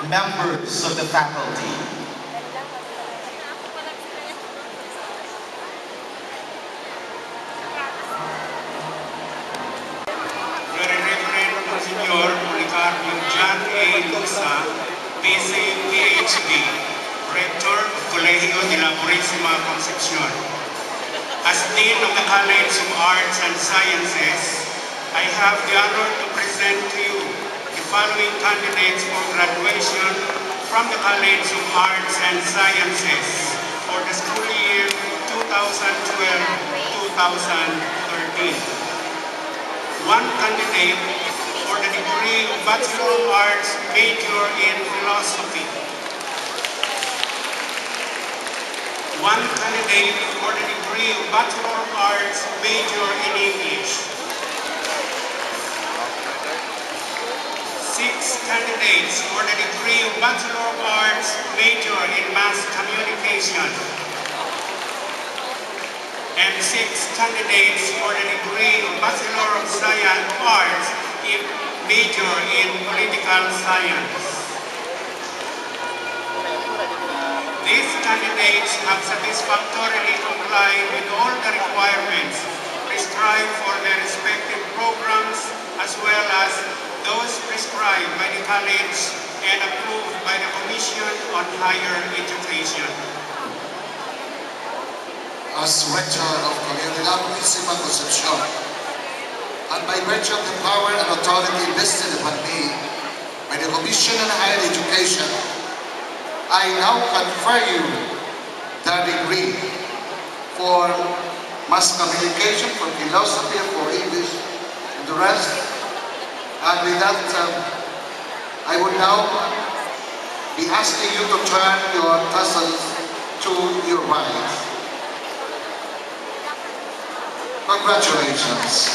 members of the faculty. Very Reverend Monsignor Policarpio John A. Lusa, PC, PhD, Rector of Colegio de la Purísima Concepcion. As Dean of the College of Arts and Sciences, I have the honor to present to you the following candidates for graduation from the College of Arts and Sciences for the school year 2012-2013. One candidate for the degree of Bachelor of Arts major in Philosophy. One candidate for the degree of Bachelor of Arts major in English. 6 candidates for the degree of Bachelor of Arts major in Mass Communication. And 6 candidates for the degree of Bachelor of Science Arts major in Political Science. These candidates have satisfactorily complied with all the requirements prescribed for their respective programs as well as those prescribed by the college and approved by the Commission on Higher Education. As Rector of Colegio de la Purísima Concepcion, and by virtue of the power and authority vested upon me by the Commission on Higher Education, I now confer you the degree for Mass Communication, for Philosophy, for English, and the rest. And with that, I would now be asking you to turn your tassels to your right. Congratulations.